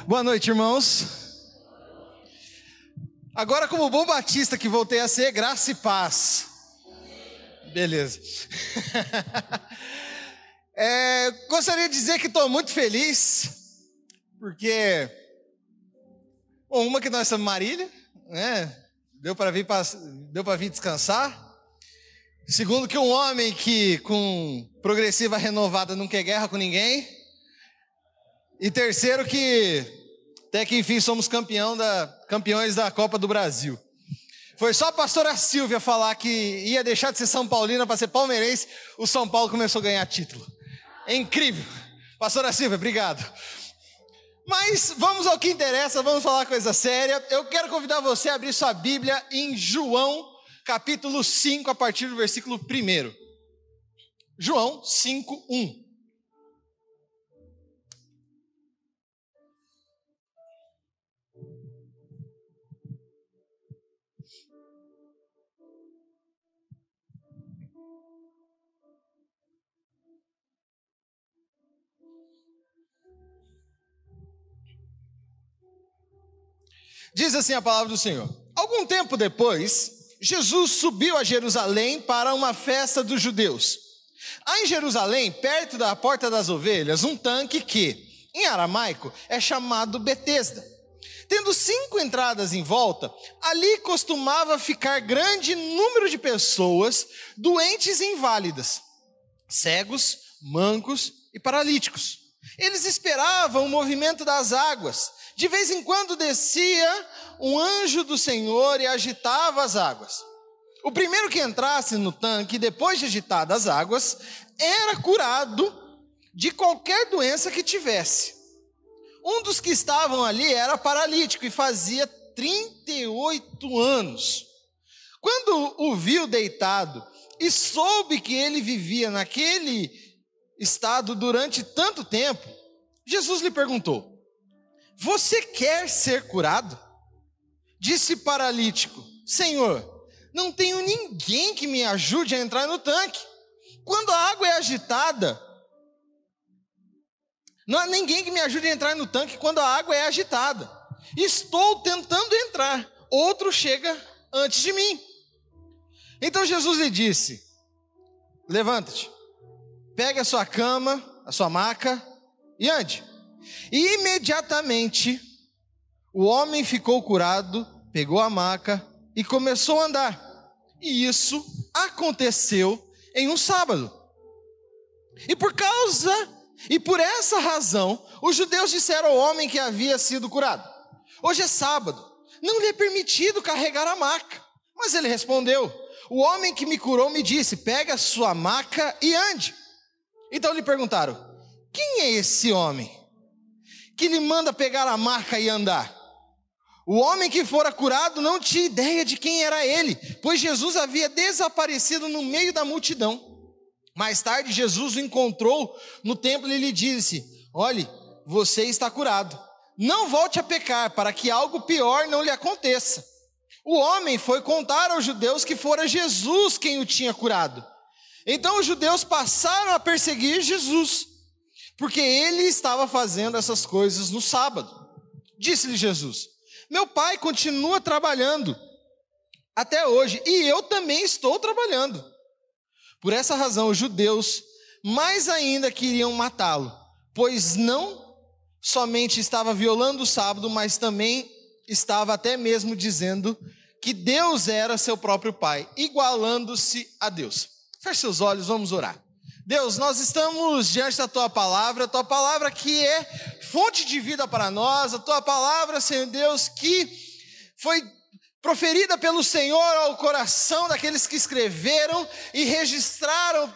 Boa noite, irmãos. Agora, como bom batista que voltei a ser, graça e paz. Beleza. Gostaria de dizer que estou muito feliz, porque, bom, uma que nós somos Marília, né? Deu para vir descansar. Segundo, que um homem que com progressiva renovada não quer guerra com ninguém. E terceiro, que até que enfim somos campeões da Copa do Brasil. Foi só a pastora Silvia falar que ia deixar de ser São Paulina para ser palmeirense, o São Paulo começou a ganhar título. É incrível. Pastora Silvia, obrigado. Mas vamos ao que interessa, vamos falar coisa séria. Eu quero convidar você a abrir sua Bíblia em João, capítulo 5, a partir do versículo 1. João 5, 1. Diz assim a palavra do Senhor: algum tempo depois, Jesus subiu a Jerusalém para uma festa dos judeus. Há em Jerusalém, perto da Porta das Ovelhas, um tanque que, em aramaico, é chamado Betesda. Tendo 5 entradas em volta, ali costumava ficar grande número de pessoas, doentes e inválidas, cegos, mancos e paralíticos. Eles esperavam o movimento das águas. De vez em quando descia um anjo do Senhor e agitava as águas. O primeiro que entrasse no tanque, depois de agitadas as águas, era curado de qualquer doença que tivesse. Um dos que estavam ali era paralítico e fazia 38 anos. Quando o viu deitado e soube que ele vivia naquele estado durante tanto tempo, Jesus lhe perguntou: você quer ser curado? Disse o paralítico: Senhor, não tenho ninguém que me ajude a entrar no tanque. Quando a água é agitada, não há ninguém que me ajude a entrar no tanque quando a água é agitada. Estou tentando entrar, outro chega antes de mim. Então Jesus lhe disse: levanta-te, pegue a sua cama, a sua maca e ande. E imediatamente o homem ficou curado, pegou a maca e começou a andar. E isso aconteceu em um sábado. E por essa razão, os judeus disseram ao homem que havia sido curado: hoje é sábado, não lhe é permitido carregar a maca. Mas ele respondeu: o homem que me curou me disse: pegue a sua maca e ande. Então lhe perguntaram: quem é esse homem que lhe manda pegar a maca e andar? O homem que fora curado não tinha ideia de quem era ele, pois Jesus havia desaparecido no meio da multidão. Mais tarde, Jesus o encontrou no templo e lhe disse: olhe, você está curado. Não volte a pecar, para que algo pior não lhe aconteça. O homem foi contar aos judeus que fora Jesus quem o tinha curado. Então os judeus passaram a perseguir Jesus, porque ele estava fazendo essas coisas no sábado. Disse-lhe Jesus: meu pai continua trabalhando até hoje, e eu também estou trabalhando. Por essa razão, os judeus mais ainda queriam matá-lo, pois não somente estava violando o sábado, mas também estava até mesmo dizendo que Deus era seu próprio pai, igualando-se a Deus. Feche seus olhos, vamos orar. Deus, nós estamos diante da Tua palavra que é fonte de vida para nós, a Tua palavra, Senhor Deus, que foi proferida pelo Senhor ao coração daqueles que escreveram e registraram,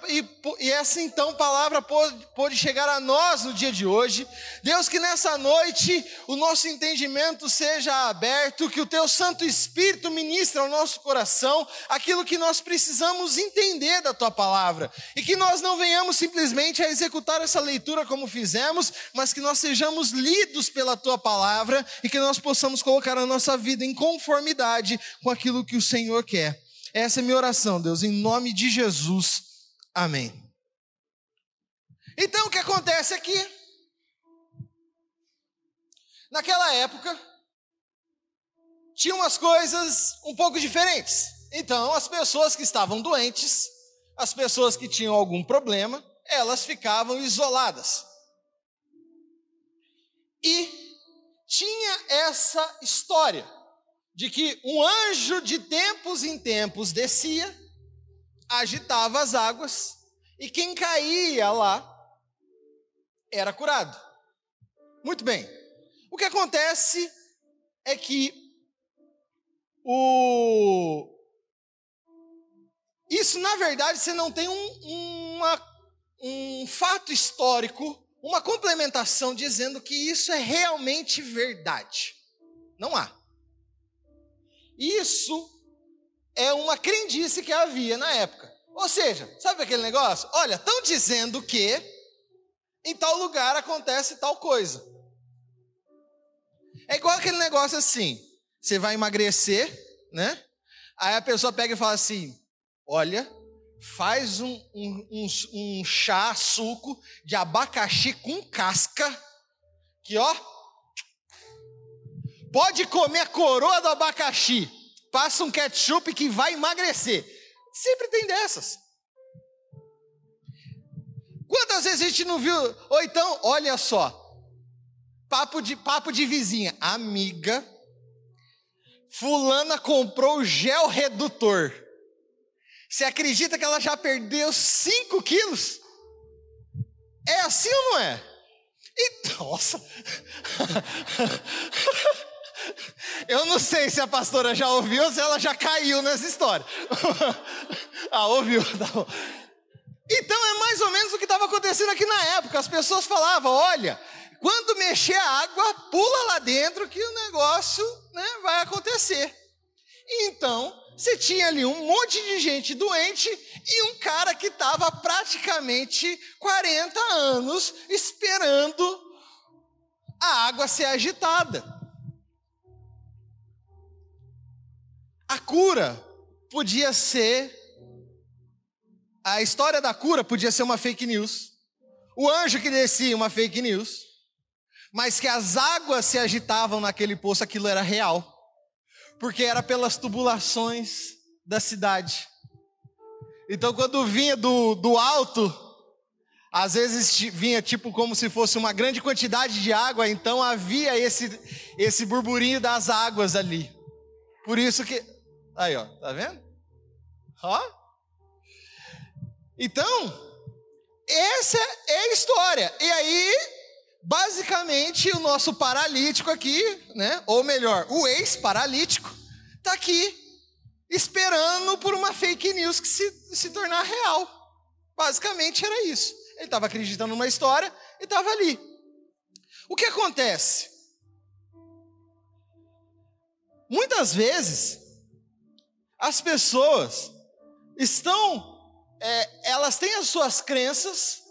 e essa então palavra pôde chegar a nós no dia de hoje. Deus, que nessa noite o nosso entendimento seja aberto, que o Teu Santo Espírito ministre ao nosso coração aquilo que nós precisamos entender da Tua palavra, e que nós não venhamos simplesmente a executar essa leitura como fizemos, mas que nós sejamos lidos pela Tua palavra e que nós possamos colocar a nossa vida em conformidade com aquilo que o Senhor quer. Essa é a minha oração, Deus, em nome de Jesus, amém. Então o que acontece aqui? Naquela época, tinha umas coisas um pouco diferentes. Então, as pessoas que estavam doentes, as pessoas que tinham algum problema, elas ficavam isoladas. E tinha essa história de que um anjo de tempos em tempos descia, agitava as águas, e quem caía lá era curado. Muito bem. O que acontece é que isso, na verdade, você não tem um fato histórico, uma complementação dizendo que isso é realmente verdade. Não há. Isso é uma crendice que havia na época. Ou seja, sabe aquele negócio? Olha, estão dizendo que em tal lugar acontece tal coisa. É igual aquele negócio assim, você vai emagrecer, né? Aí a pessoa pega e fala assim, olha, faz um chá, suco de abacaxi com casca, que ó, pode comer a coroa do abacaxi, passa um ketchup que vai emagrecer. Sempre tem dessas. Quantas vezes a gente não viu? Ou então, olha só, papo de vizinha, amiga, fulana comprou gel redutor. Você acredita que ela já perdeu 5 quilos? É assim ou não é? E, nossa, eu não sei se a pastora já ouviu ou se ela já caiu nessa história. Ah, ouviu, tá bom. Então é mais ou menos o que estava acontecendo aqui na época. As pessoas falavam, olha, quando mexer a água, pula lá dentro que o negócio, né, vai acontecer. Então, você tinha ali um monte de gente doente e um cara que estava praticamente 40 anos esperando a água ser agitada. A cura podia ser, a história da cura podia ser uma fake news. O anjo que descia, uma fake news. Mas que as águas se agitavam naquele poço, aquilo era real. Porque era pelas tubulações da cidade. Então quando vinha do alto, às vezes vinha tipo como se fosse uma grande quantidade de água, então havia esse burburinho das águas ali. Por isso que, aí ó, tá vendo? Ó. Então, essa é a história. E aí, basicamente, o nosso paralítico aqui, né? Ou melhor, o ex-paralítico, está aqui, esperando por uma fake news que se tornar real. Basicamente era isso. Ele estava acreditando numa história e estava ali. O que acontece? Muitas vezes, as pessoas elas têm as suas crenças,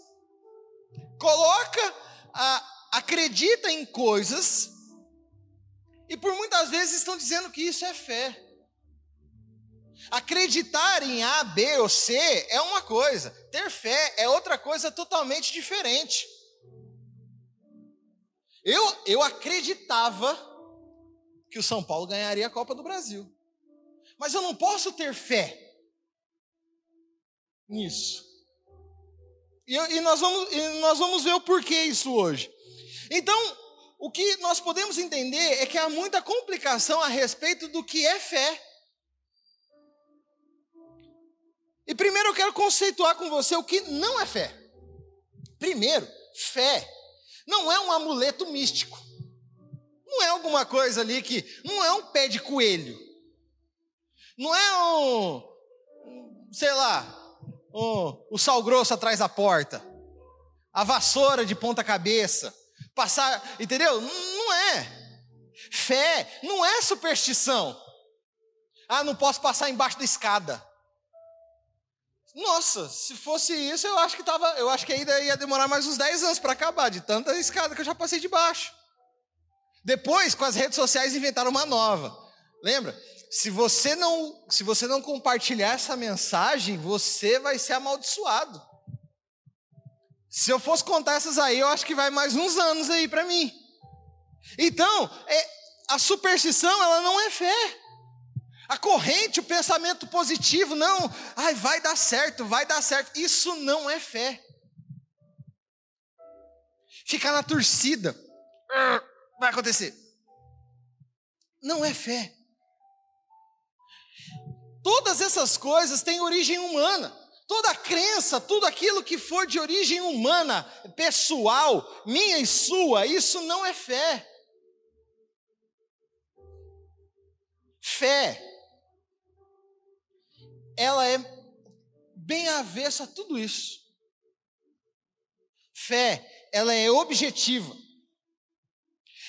acredita em coisas, e por muitas vezes estão dizendo que isso é fé. Acreditar em A, B ou C é uma coisa, ter fé é outra coisa totalmente diferente. Eu acreditava que o São Paulo ganharia a Copa do Brasil, mas eu não posso ter fé nisso. E nós vamos ver o porquê isso hoje. Então, o que nós podemos entender é que há muita complicação a respeito do que é fé. E primeiro eu quero conceituar com você o que não é fé. Primeiro, fé não é um amuleto místico. Não é alguma coisa ali que... Não é um pé de coelho. Não é sei lá, o sal grosso atrás da porta. A vassoura de ponta cabeça. Passar, entendeu? Não é. Fé não é superstição. Ah, não posso passar embaixo da escada. Nossa, se fosse isso, eu acho que ainda ia demorar mais uns 10 anos para acabar, de tanta escada que eu já passei debaixo. Depois, com as redes sociais, inventaram uma nova. Lembra? Se você não compartilhar essa mensagem, você vai ser amaldiçoado. Se eu fosse contar essas aí, eu acho que vai mais uns anos aí para mim. Então, a superstição, ela não é fé. A corrente, o pensamento positivo, não, vai dar certo, isso não é fé. Ficar na torcida, vai acontecer. Não é fé. Todas essas coisas têm origem humana. Toda crença, tudo aquilo que for de origem humana, pessoal, minha e sua, isso não é fé. Fé, ela é bem avessa a tudo isso. Fé, ela é objetiva,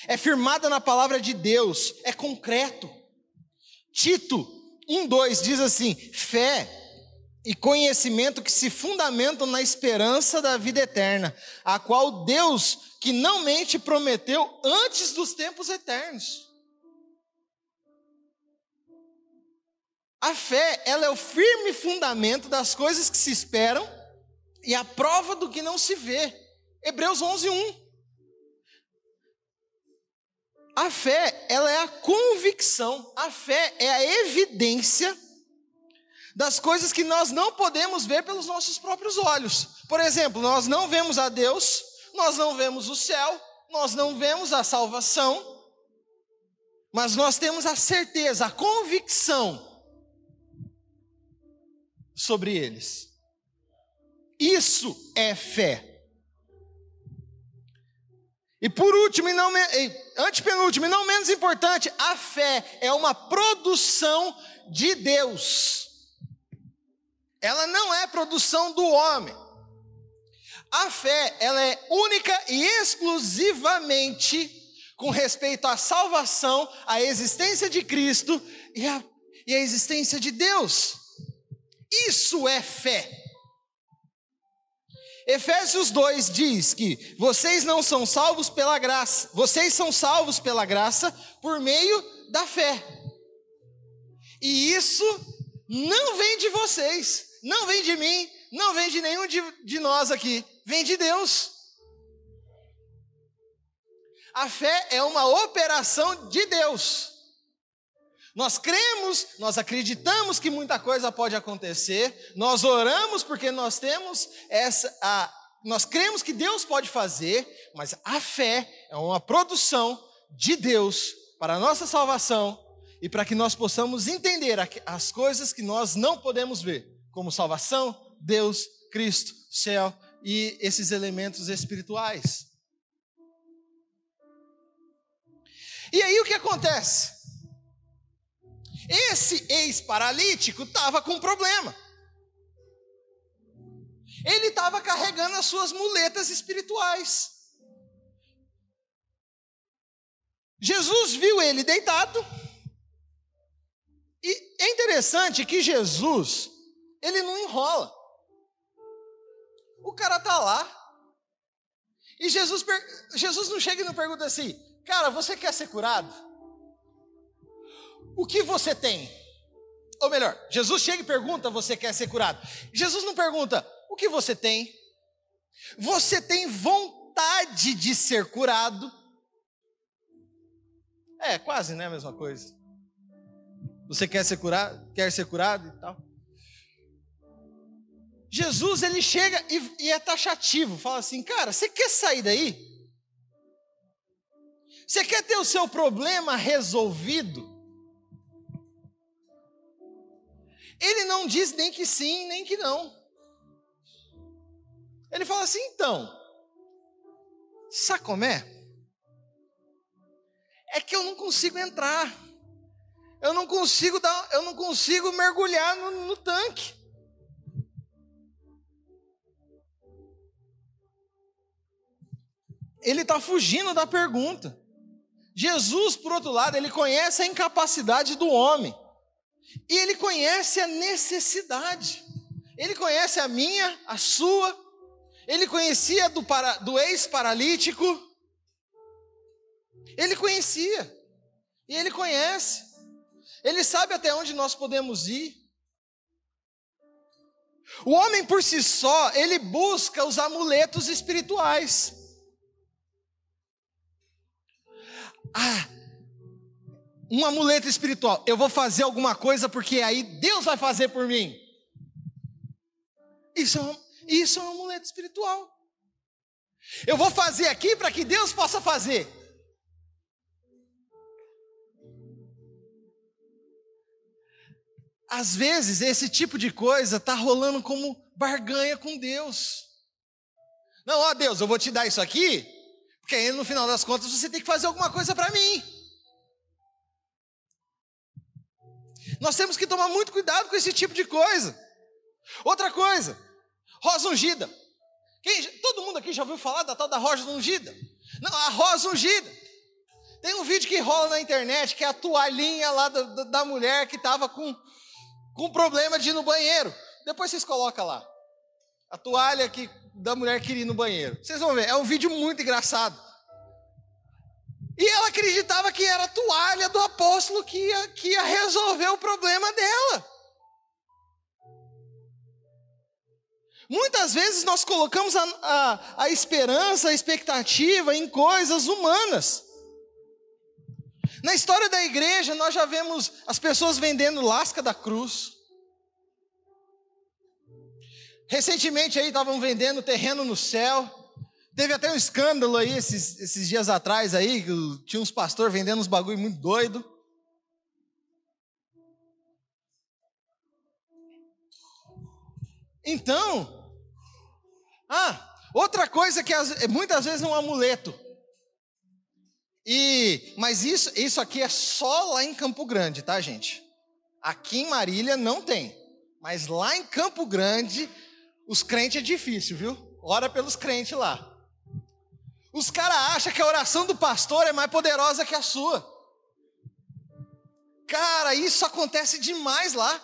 é firmada na palavra de Deus, é concreto. Tito 1:2 diz assim: fé e conhecimento que se fundamentam na esperança da vida eterna, a qual Deus, que não mente, prometeu antes dos tempos eternos. A fé, ela é o firme fundamento das coisas que se esperam e a prova do que não se vê. Hebreus 11:1. A fé, ela é a convicção, a fé é a evidência das coisas que nós não podemos ver pelos nossos próprios olhos. Por exemplo, nós não vemos a Deus, nós não vemos o céu, nós não vemos a salvação, mas nós temos a certeza, a convicção sobre eles. Isso é fé. E por último, antepenúltimo e não menos importante, a fé é uma produção de Deus. Ela não é produção do homem. A fé, ela é única e exclusivamente com respeito à salvação, à existência de Cristo e à existência de Deus. Isso é fé. Efésios 2 diz que vocês não são salvos pela graça, vocês são salvos pela graça por meio da fé. E isso não vem de vocês, não vem de mim, não vem de nenhum de nós aqui, vem de Deus. A fé é uma operação de Deus. Nós cremos, nós acreditamos que muita coisa pode acontecer, nós oramos porque nós temos nós cremos que Deus pode fazer, mas a fé é uma produção de Deus para a nossa salvação e para que nós possamos entender as coisas que nós não podemos ver, como salvação, Deus, Cristo, céu e esses elementos espirituais. E aí o que acontece? Esse ex-paralítico estava com um problema. Ele estava carregando as suas muletas espirituais. Jesus viu ele deitado. E é interessante que Jesus, ele não enrola. O cara está lá. E Jesus não chega e não pergunta assim: cara, você quer ser curado? O que você tem? Ou melhor, Jesus chega e pergunta: você quer ser curado? Jesus não pergunta: o que você tem? Você tem vontade de ser curado? É, quase, né, a mesma coisa. Você quer ser curado? Quer ser curado e tal? Jesus, ele chega e é taxativo, fala assim: cara, você quer sair daí? Você quer ter o seu problema resolvido? Ele não diz nem que sim, nem que não. Ele fala assim: então, sabe como é? É que eu não consigo entrar. Eu não consigo mergulhar no tanque. Ele está fugindo da pergunta. Jesus, por outro lado, ele conhece a incapacidade do homem. E ele conhece a necessidade. Ele conhece a minha, a sua. Ele conhecia do ex-paralítico. Ele conhecia. E ele conhece. Ele sabe até onde nós podemos ir. O homem por si só, ele busca os amuletos espirituais. um amuleto espiritual. Eu vou fazer alguma coisa porque aí Deus vai fazer por mim. Isso é um amuleto espiritual. Eu vou fazer aqui para que Deus possa fazer. Às vezes esse tipo de coisa está rolando como barganha com Deus. Não, ó Deus, eu vou te dar isso aqui, porque aí no final das contas você tem que fazer alguma coisa para mim. Nós temos que tomar muito cuidado com esse tipo de coisa. Outra coisa, rosa ungida. Todo mundo aqui já ouviu falar da tal da rosa ungida? Não, a rosa ungida. Tem um vídeo que rola na internet, que é a toalhinha lá da mulher que estava com problema de ir no banheiro. Depois vocês colocam lá. A toalha da mulher que iria ir no banheiro. Vocês vão ver, é um vídeo muito engraçado. E ela acreditava que era a toalha do apóstolo que ia resolver o problema dela. Muitas vezes nós colocamos a esperança, a expectativa em coisas humanas. Na história da igreja, nós já vemos as pessoas vendendo lasca da cruz. Recentemente aí estavam vendendo terreno no céu. Teve até um escândalo aí esses dias atrás aí, que tinha uns pastores vendendo uns bagulho muito doido. Então, outra coisa que muitas vezes é um amuleto. Mas isso aqui é só lá em Campo Grande, tá, gente? Aqui em Marília não tem. Mas lá em Campo Grande, os crentes é difícil, viu? Ora pelos crentes lá. Os caras acham que a oração do pastor é mais poderosa que a sua. Cara, isso acontece demais lá.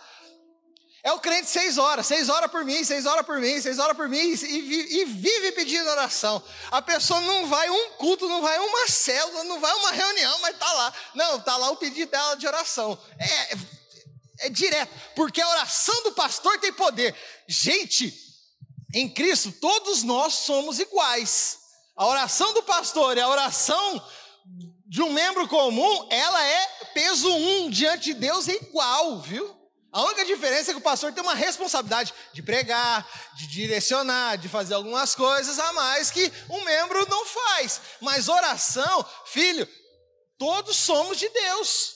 É o crente 6 horas por mim, 6 horas por mim, 6 horas por mim, e vive pedindo oração. A pessoa não vai um culto, não vai uma célula, não vai uma reunião, mas tá lá. Não, tá lá o pedido dela de oração. É direto, porque a oração do pastor tem poder. Gente, em Cristo, todos nós somos iguais. A oração do pastor e a oração de um membro comum, ela é peso 1 diante de Deus, é igual, viu? A única diferença é que o pastor tem uma responsabilidade de pregar, de direcionar, de fazer algumas coisas a mais que um membro não faz. Mas oração, filho, todos somos de Deus.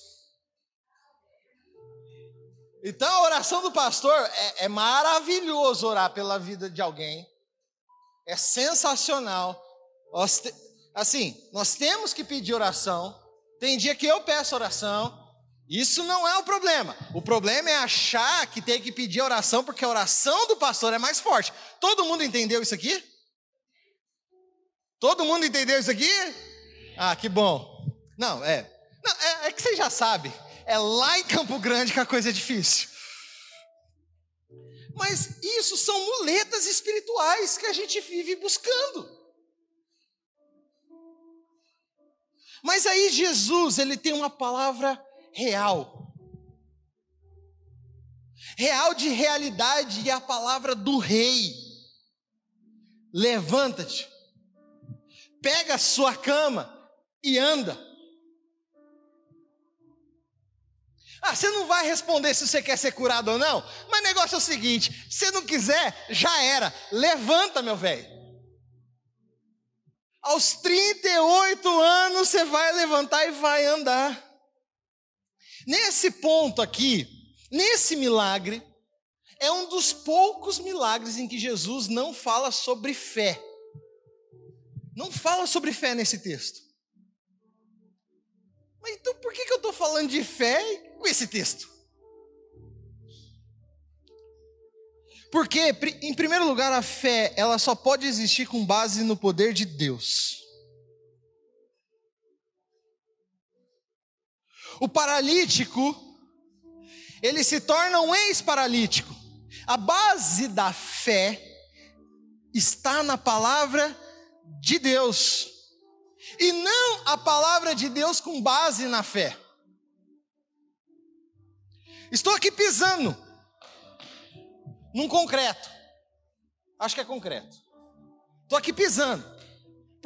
Então a oração do pastor é maravilhoso orar pela vida de alguém. É sensacional. Nós temos que pedir oração. Tem dia que eu peço oração. Isso não é o problema. O problema é achar que tem que pedir oração porque a oração do pastor é mais forte. Todo mundo entendeu isso aqui? Todo mundo entendeu isso aqui? Que bom. Não, é que você já sabe. É lá em Campo Grande que a coisa é difícil. Mas isso são muletas espirituais que a gente vive buscando. Mas aí Jesus, ele tem uma palavra real de realidade, e a palavra do rei. Levanta-te, pega a sua cama e anda. Você não vai responder se você quer ser curado ou não, mas o negócio é o seguinte: se não quiser, já era. Levanta, meu velho. Aos 38 anos você vai levantar e vai andar. Nesse ponto aqui, nesse milagre, é um dos poucos milagres em que Jesus não fala sobre fé. Não fala sobre fé nesse texto. Mas então por que eu estou falando de fé com esse texto? Porque, em primeiro lugar, a fé, ela só pode existir com base no poder de Deus. O paralítico, ele se torna um ex-paralítico. A base da fé está na palavra de Deus. E não a palavra de Deus com base na fé. Estou aqui pisando num concreto. Acho que é concreto. Estou aqui pisando.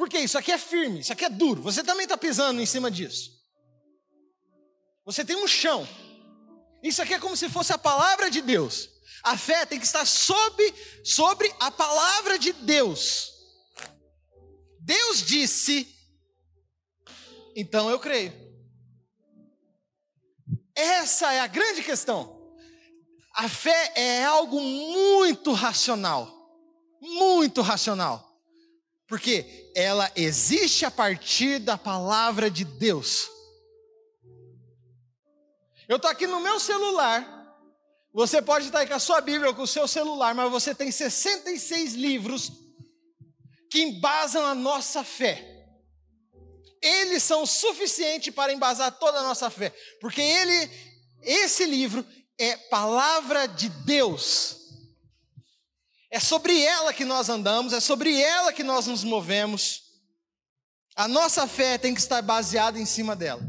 Porque isso aqui é firme, isso aqui é duro. Você também está pisando em cima disso. Você tem um chão. Isso aqui é como se fosse a palavra de Deus. A fé tem que estar sobre a palavra de Deus. Deus disse, então eu creio. Essa é a grande questão. A fé é algo muito racional. Muito racional. Porque ela existe a partir da palavra de Deus. Eu estou aqui no meu celular. Você pode estar aí com a sua Bíblia ou com o seu celular, mas você tem 66 livros que embasam a nossa fé. Eles são suficientes para embasar toda a nossa fé, porque esse livro é palavra de Deus. É sobre ela que nós andamos, é sobre ela que nós nos movemos. A nossa fé tem que estar baseada em cima dela.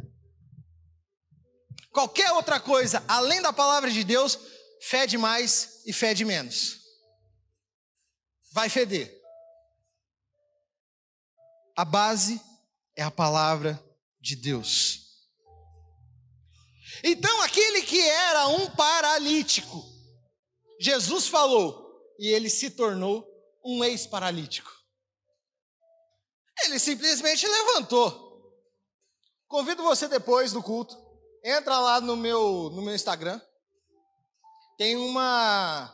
Qualquer outra coisa, além da palavra de Deus, fede mais e fede menos. Vai feder. A base é a palavra de Deus. Então, aquele que era um paralítico, Jesus falou, e ele se tornou um ex-paralítico. Ele simplesmente levantou. Convido você depois do culto, entra lá no meu Instagram. Tem uma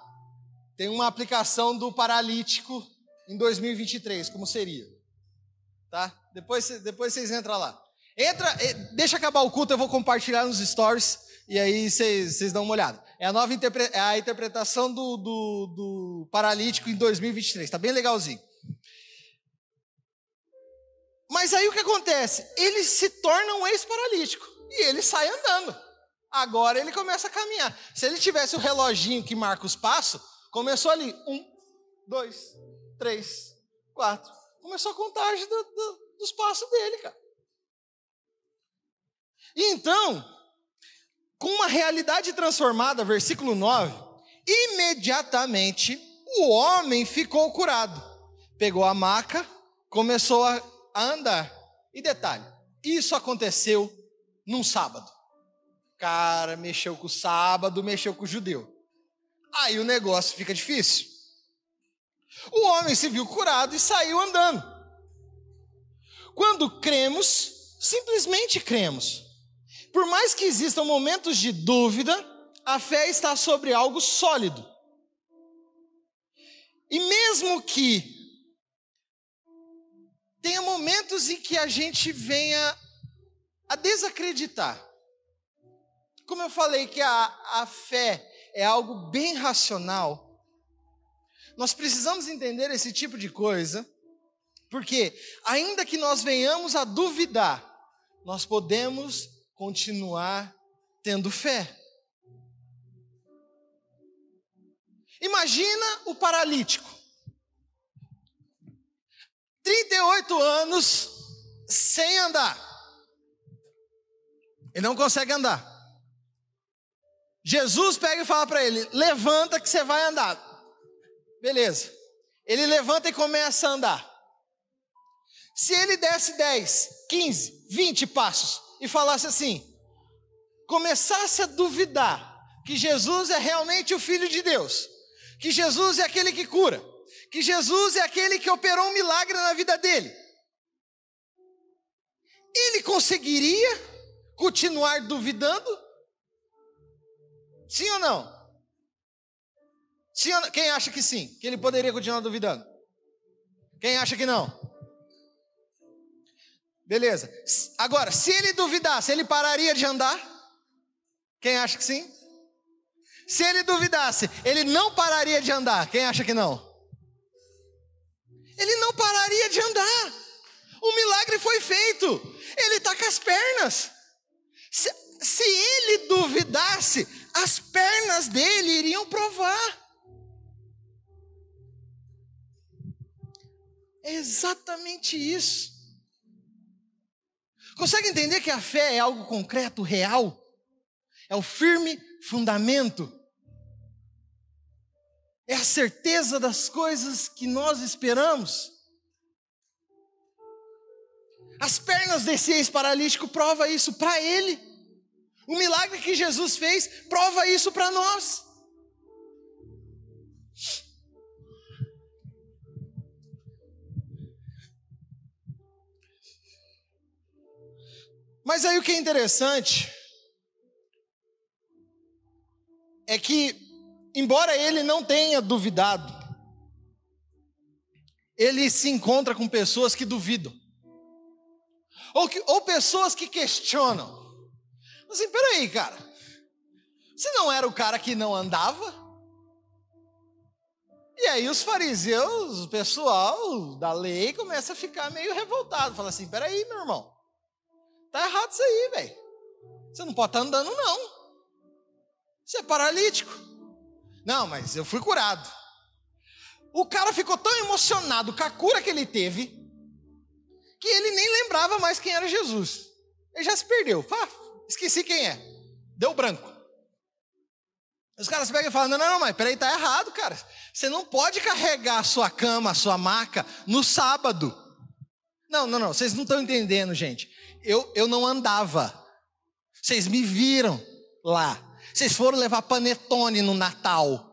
aplicação do paralítico em 2023, como seria. Tá? Depois vocês entram lá. Deixa acabar o culto, eu vou compartilhar nos stories e aí vocês dão uma olhada. É a interpretação do paralítico em 2023, tá bem legalzinho. Mas aí o que acontece? Ele se torna um ex-paralítico e ele sai andando. Agora ele começa a caminhar. Se ele tivesse o reloginho que marca os passos, começou ali, 1, 2, 3, 4. Começou a contagem dos passos dele, cara. E então, com uma realidade transformada, versículo 9, imediatamente o homem ficou curado. Pegou a maca, começou a andar. E detalhe, isso aconteceu num sábado. Cara, mexeu com o sábado, mexeu com o judeu. Aí o negócio fica difícil. O homem se viu curado e saiu andando. Quando cremos, simplesmente cremos. Por mais que existam momentos de dúvida, a fé está sobre algo sólido. E mesmo que tenha momentos em que a gente venha a desacreditar, como eu falei que a fé é algo bem racional, nós precisamos entender esse tipo de coisa, porque ainda que nós venhamos a duvidar, nós podemos continuar tendo fé. Imagina o paralítico, 38 anos sem andar, ele não consegue andar. Jesus pega e fala para ele, levanta que você vai andar. Beleza, ele levanta e começa a andar. Se ele desse 10, 15, 20 passos e falasse assim, começasse a duvidar que Jesus é realmente o Filho de Deus, que Jesus é aquele que cura, que Jesus é aquele que operou um milagre na vida dele, ele conseguiria continuar duvidando? Sim ou não? Sim ou não? Quem acha que sim? Que ele poderia continuar duvidando? Quem acha que não? Beleza. Agora, se ele duvidasse, ele pararia de andar? Quem acha que sim? Se ele duvidasse, ele não pararia de andar? Quem acha que não? Ele não pararia de andar. O milagre foi feito. Ele está com as pernas. Se ele duvidasse, as pernas dele iriam provar. É exatamente isso. Consegue entender que a fé é algo concreto, real? É o firme fundamento. É a certeza das coisas que nós esperamos. As pernas desse ex-paralítico prova isso para ele. O milagre que Jesus fez prova isso para nós. Mas aí o que é interessante é que, embora ele não tenha duvidado, ele se encontra com pessoas que duvidam. Ou pessoas que questionam. Assim, peraí, cara. Você não era o cara que não andava? E aí os fariseus, o pessoal da lei, começa a ficar meio revoltado. Fala assim, peraí, meu irmão. Tá errado isso aí, velho. Você não pode estar andando, não. Você é paralítico. Não, mas eu fui curado. O cara ficou tão emocionado com a cura que ele teve, que ele nem lembrava mais quem era Jesus. Ele já se perdeu. Esqueci quem é. Deu branco. Os caras pegam e falam, não, mas peraí, tá errado, cara. Você não pode carregar a sua cama, a sua maca no sábado. Não, vocês não estão entendendo, gente. Eu não andava. Vocês me viram lá. Vocês foram levar panetone no Natal.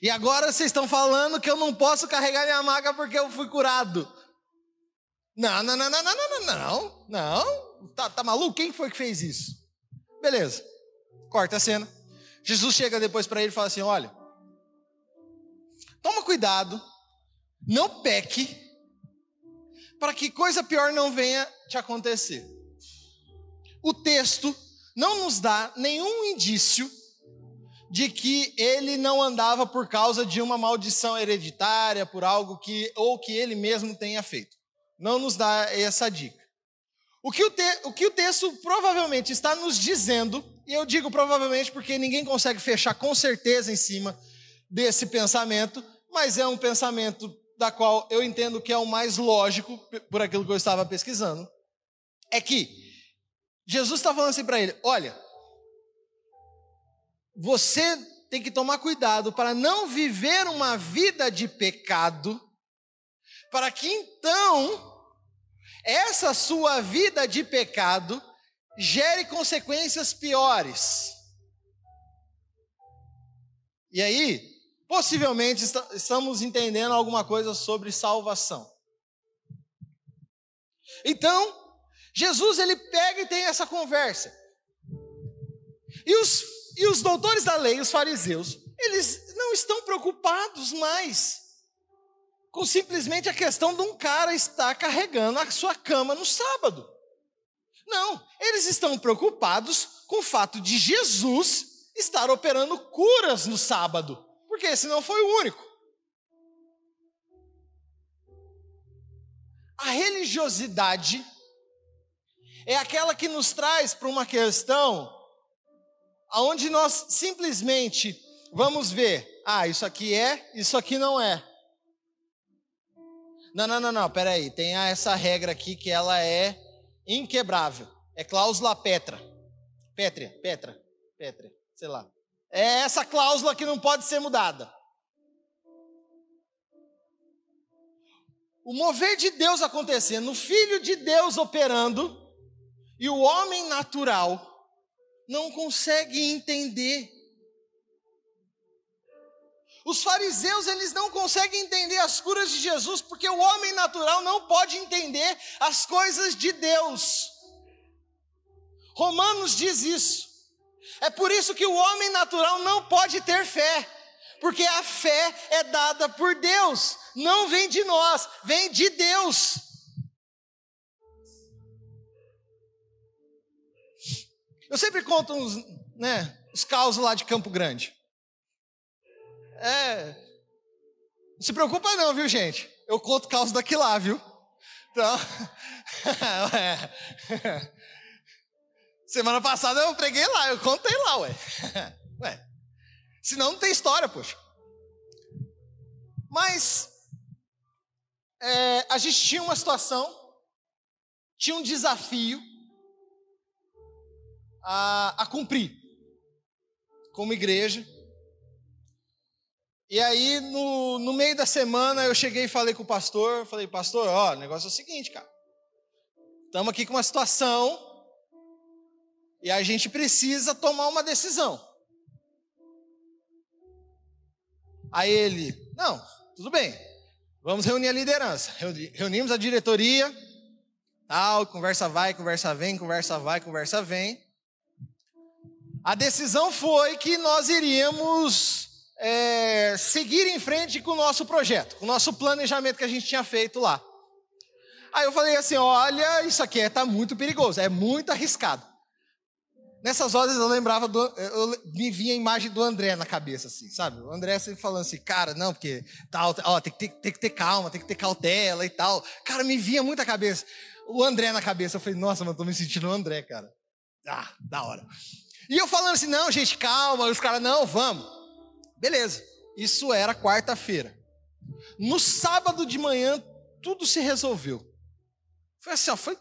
E agora vocês estão falando que eu não posso carregar minha maca porque eu fui curado. Não. Tá maluco? Quem foi que fez isso? Beleza. Corta a cena. Jesus chega depois para ele e fala assim, olha, toma cuidado, não peque, para que coisa pior não venha te acontecer. O texto não nos dá nenhum indício de que ele não andava por causa de uma maldição hereditária, por algo que ele mesmo tenha feito. Não nos dá essa dica. O que o texto provavelmente está nos dizendo, e eu digo provavelmente porque ninguém consegue fechar com certeza em cima desse pensamento, mas é um pensamento da qual eu entendo que é o mais lógico, por aquilo que eu estava pesquisando, é que Jesus está falando assim para ele, olha, você tem que tomar cuidado para não viver uma vida de pecado, para que então essa sua vida de pecado gere consequências piores. E aí, possivelmente estamos entendendo alguma coisa sobre salvação. Então, Jesus ele pega e tem essa conversa. E os doutores da lei, os fariseus, eles não estão preocupados mais com simplesmente a questão de um cara estar carregando a sua cama no sábado. Não, eles estão preocupados com o fato de Jesus estar operando curas no sábado, porque esse não foi o único. A religiosidade é aquela que nos traz para uma questão onde nós simplesmente vamos ver, isso aqui é, isso aqui não é. Não, peraí, tem essa regra aqui que ela é inquebrável, é cláusula pétrea, sei lá. É essa cláusula que não pode ser mudada. O mover de Deus acontecendo, o Filho de Deus operando, e o homem natural não consegue entender. Os fariseus, eles não conseguem entender as curas de Jesus, porque o homem natural não pode entender as coisas de Deus. Romanos diz isso. É por isso que o homem natural não pode ter fé, porque a fé é dada por Deus, não vem de nós, vem de Deus. Eu sempre conto os causos lá de Campo Grande. Não se preocupa não, viu, gente? Eu conto causa daqui lá, viu? Então, semana passada eu preguei lá, eu contei lá, ué. Senão não tem história, poxa. Mas, a gente tinha uma situação, tinha um desafio a cumprir como igreja. E aí, no meio da semana, eu cheguei e falei com o pastor, falei, pastor, ó, o negócio é o seguinte, cara. Estamos aqui com uma situação e a gente precisa tomar uma decisão. Aí ele, não, tudo bem, vamos reunir a liderança. Reunimos a diretoria, tal, conversa vai, conversa vem, conversa vai, conversa vem. A decisão foi que nós iríamos seguir em frente com o nosso projeto, com o nosso planejamento que a gente tinha feito lá. Aí eu falei assim, olha, isso aqui está muito perigoso, é muito arriscado. Nessas horas eu lembrava, me vinha a imagem do André na cabeça, assim, sabe? O André sempre falando assim, cara, não, porque tal, ó, tem que ter calma, tem que ter cautela e tal. Cara, me vinha muito a cabeça. O André na cabeça, eu falei, nossa, mano, tô me sentindo o André, cara. Ah, da hora. E eu falando assim, não, gente, calma. E os caras, não, vamos. Beleza. Isso era quarta-feira. No sábado de manhã, tudo se resolveu. Foi assim, ó, foi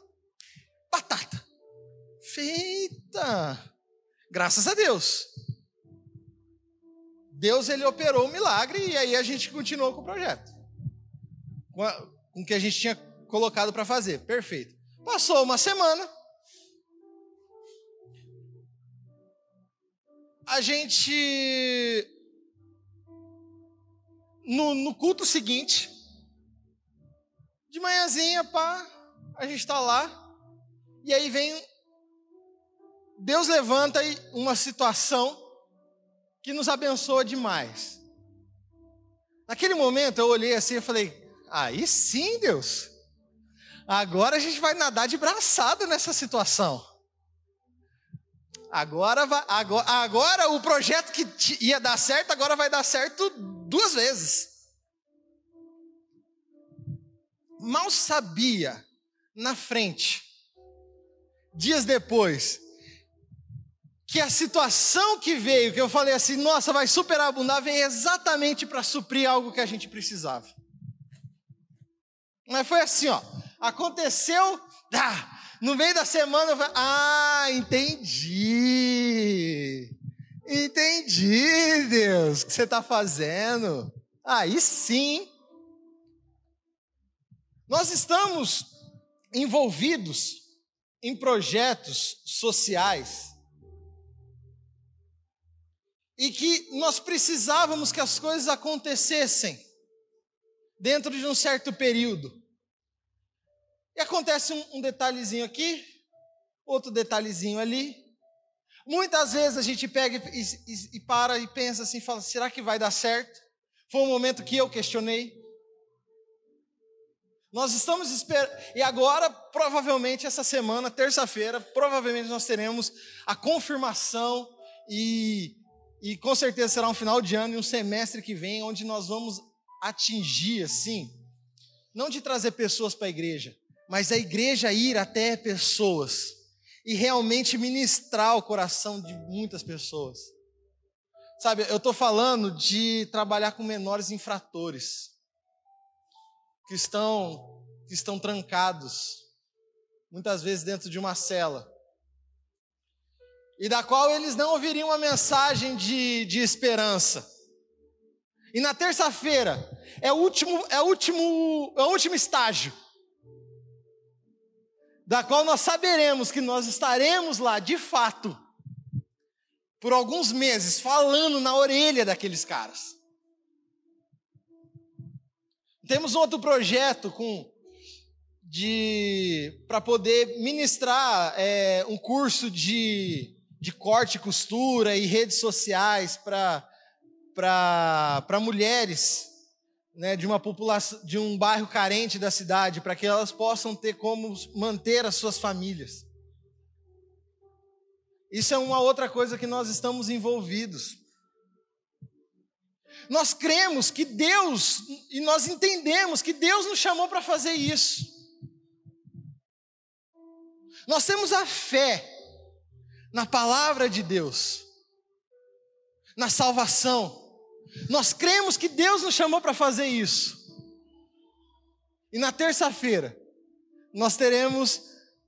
batata. Feita. Graças a Deus. Deus, ele operou o milagre e aí a gente continuou com o projeto. Com o que a gente tinha colocado para fazer. Perfeito. Passou uma semana. A gente, no culto seguinte, de manhãzinha, pá, a gente está lá, e aí vem, Deus levanta uma situação que nos abençoa demais. Naquele momento eu olhei assim e falei, aí sim, Deus, agora a gente vai nadar de braçada nessa situação. Agora o projeto que ia dar certo, agora vai dar certo 2 vezes. Mal sabia, na frente, dias depois, que a situação que veio, que eu falei assim, nossa, vai superabundar, veio exatamente para suprir algo que a gente precisava. Mas foi assim, ó, aconteceu, no meio da semana, eu falei, entendi, Deus, o que você está fazendo? Aí sim. Nós estamos envolvidos em projetos sociais e que nós precisávamos que as coisas acontecessem dentro de um certo período. E acontece um detalhezinho aqui, outro detalhezinho ali. Muitas vezes a gente pega e para e pensa assim, fala, será que vai dar certo? Foi um momento que eu questionei. Nós estamos esperando, e agora, provavelmente, essa semana, terça-feira, provavelmente nós teremos a confirmação e com certeza será um final de ano e um semestre que vem, onde nós vamos atingir, assim, não de trazer pessoas para a igreja, mas a igreja ir até pessoas e realmente ministrar o coração de muitas pessoas. Sabe, eu estou falando de trabalhar com menores infratores, que estão trancados, muitas vezes dentro de uma cela, e da qual eles não ouviriam uma mensagem de esperança. E na terça-feira é o último estágio, da qual nós saberemos que nós estaremos lá, de fato, por alguns meses, falando na orelha daqueles caras. Temos outro projeto para poder ministrar um curso de corte e costura e redes sociais para mulheres, né, de uma população, de um bairro carente da cidade, para que elas possam ter como manter as suas famílias. Isso é uma outra coisa que nós estamos envolvidos. Nós cremos que Deus, e nós entendemos que Deus nos chamou para fazer isso. Nós temos a fé na palavra de Deus, na salvação. Nós cremos que Deus nos chamou para fazer isso. E na terça-feira, nós teremos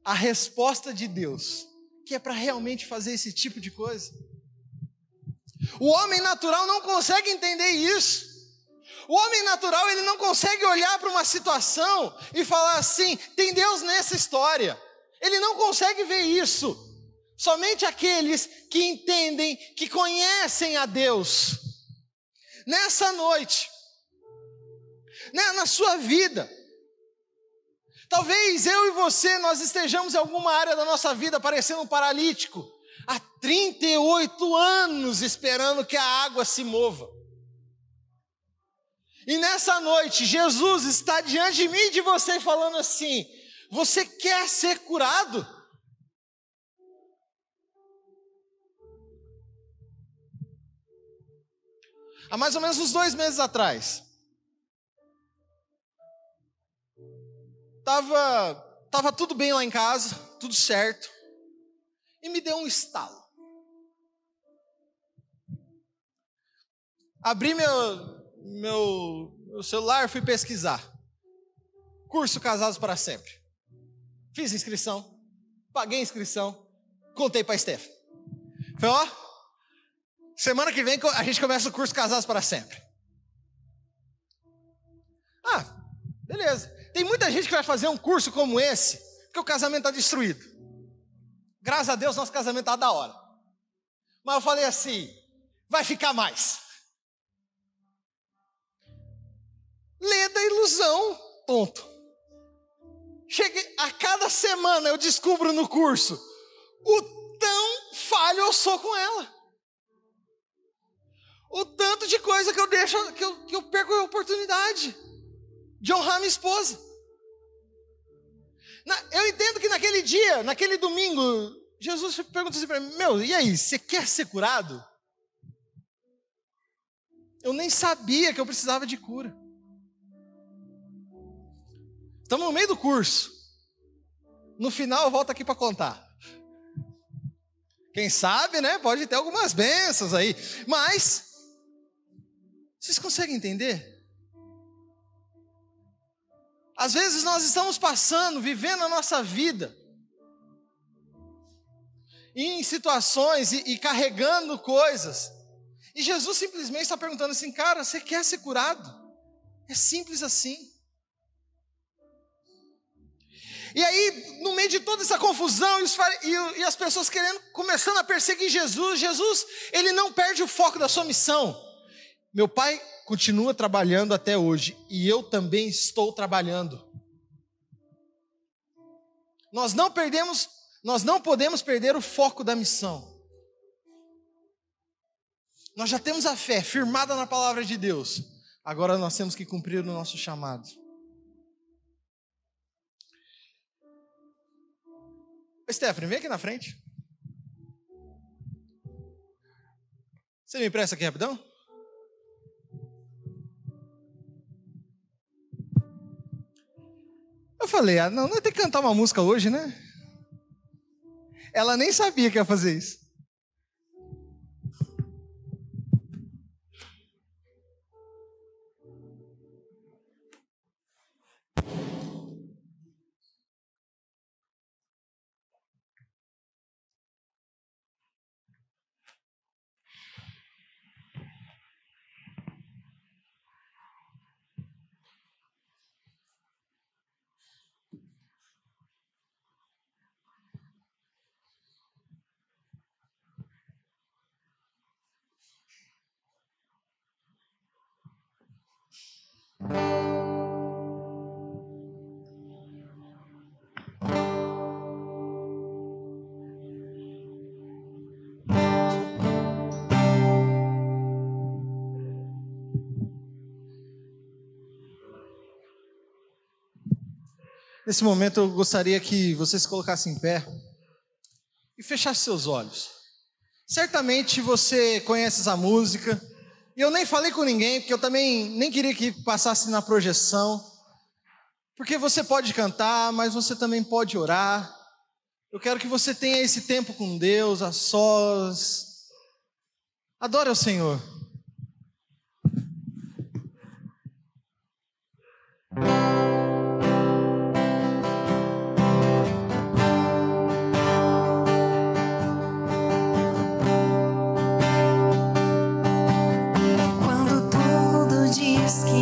a resposta de Deus, que é para realmente fazer esse tipo de coisa. O homem natural não consegue entender isso. O homem natural, ele não consegue olhar para uma situação e falar assim, tem Deus nessa história. Ele não consegue ver isso. Somente aqueles que entendem, que conhecem a Deus. Nessa noite, na sua vida, talvez eu e você, nós estejamos em alguma área da nossa vida parecendo um paralítico, há 38 anos esperando que a água se mova. E nessa noite, Jesus está diante de mim e de você falando assim, você quer ser curado? Há mais ou menos uns 2 meses atrás, Tava tudo bem lá em casa, tudo certo, e me deu um estalo. Abri meu celular, fui pesquisar. Curso Casados para Sempre. Fiz inscrição, paguei inscrição, contei para a Stephanie. Falei, ó, semana que vem a gente começa o curso Casados para Sempre. Ah, beleza. Tem muita gente que vai fazer um curso como esse, porque o casamento está destruído. Graças a Deus, nosso casamento está da hora. Mas eu falei assim, vai ficar mais. Lê da ilusão, ponto. Cheguei, a cada semana eu descubro no curso o tão falho eu sou com ela. O tanto de coisa que eu deixo, que eu perco a oportunidade de honrar minha esposa. Eu entendo que naquele dia, naquele domingo, Jesus perguntou assim para mim, e aí, você quer ser curado? Eu nem sabia que eu precisava de cura. Estamos no meio do curso. No final eu volto aqui para contar. Quem sabe, né? Pode ter algumas bênçãos aí. Mas, vocês conseguem entender? Às vezes nós estamos vivendo a nossa vida em situações e carregando coisas. E Jesus simplesmente está perguntando assim, cara, você quer ser curado? É simples assim. E aí, no meio de toda essa confusão e as pessoas começando a perseguir Jesus, ele não perde o foco da sua missão. Meu pai continua trabalhando até hoje e eu também estou trabalhando. Nós não podemos perder o foco da missão. Nós já temos a fé firmada na palavra de Deus. Agora nós temos que cumprir o nosso chamado. Stephanie, vem aqui na frente. Você me empresta aqui rapidão? Eu falei, não vai ter que cantar uma música hoje, né? Ela nem sabia que ia fazer isso. Nesse momento eu gostaria que você se colocasse em pé e fechasse seus olhos. Certamente você conhece essa música, e eu nem falei com ninguém, porque eu também nem queria que passasse na projeção, porque você pode cantar, mas você também pode orar. Eu quero que você tenha esse tempo com Deus, a sós. Adore ao Senhor. Quando tudo diz que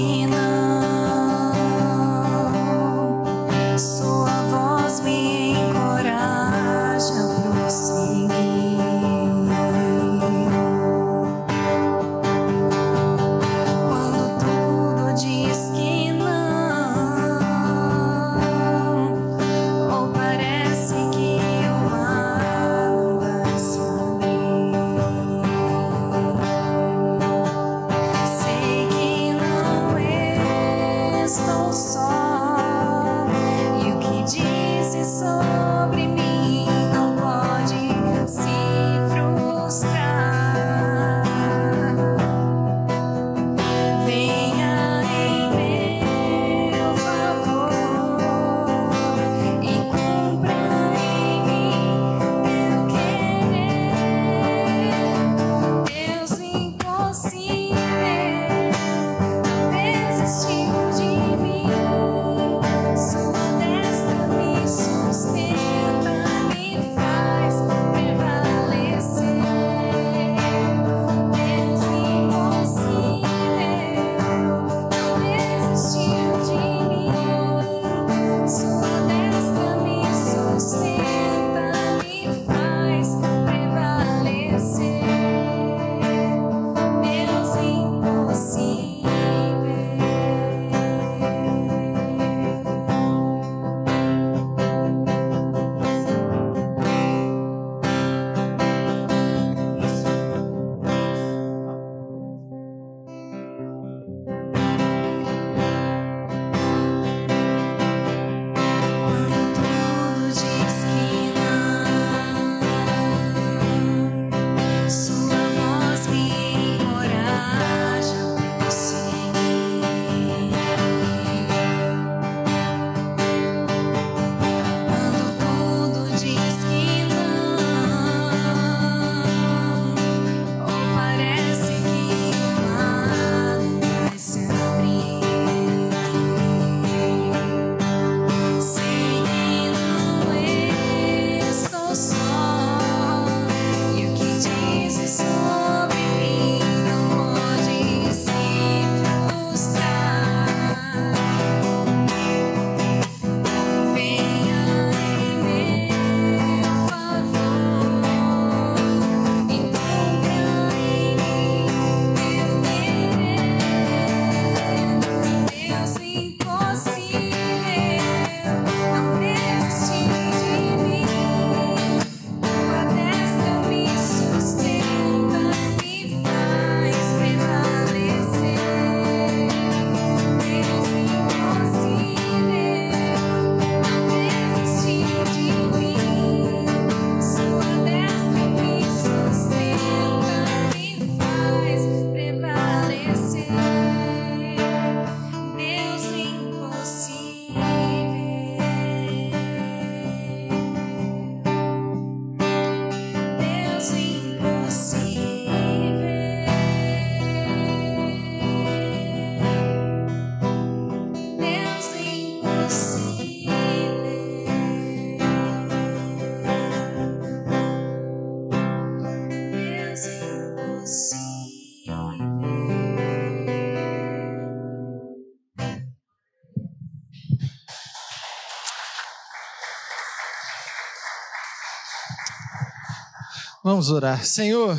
Vamos orar. Senhor,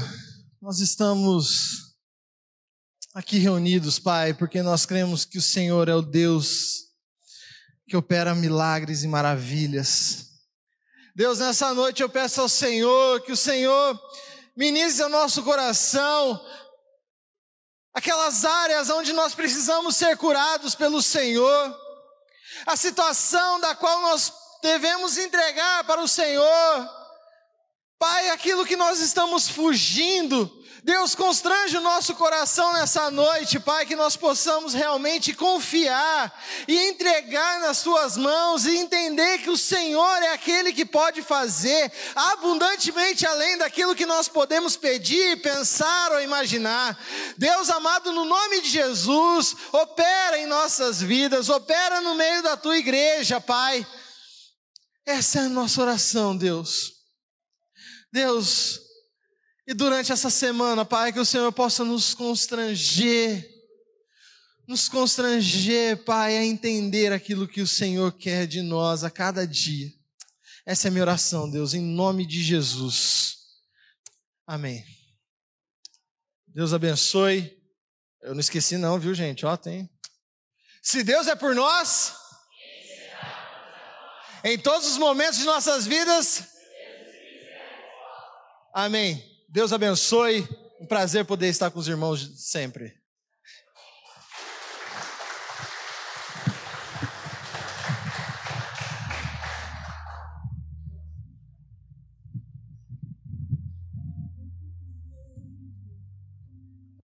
nós estamos aqui reunidos, Pai, porque nós cremos que o Senhor é o Deus que opera milagres e maravilhas. Deus, nessa noite eu peço ao Senhor que o Senhor ministre ao nosso coração aquelas áreas onde nós precisamos ser curados pelo Senhor, a situação da qual nós devemos entregar para o Senhor. Pai, aquilo que nós estamos fugindo, Deus, constrange o nosso coração nessa noite, Pai, que nós possamos realmente confiar e entregar nas Tuas mãos e entender que o Senhor é aquele que pode fazer abundantemente além daquilo que nós podemos pedir, pensar ou imaginar. Deus amado, no nome de Jesus, opera em nossas vidas, opera no meio da Tua igreja, Pai. Essa é a nossa oração, Deus. Deus, e durante essa semana, Pai, que o Senhor possa nos constranger, Pai, a entender aquilo que o Senhor quer de nós a cada dia. Essa é a minha oração, Deus, em nome de Jesus. Amém. Deus abençoe. Eu não esqueci não, viu, gente? Ó, tem. Se Deus é por nós, em todos os momentos de nossas vidas, amém. Deus abençoe. Um prazer poder estar com os irmãos sempre.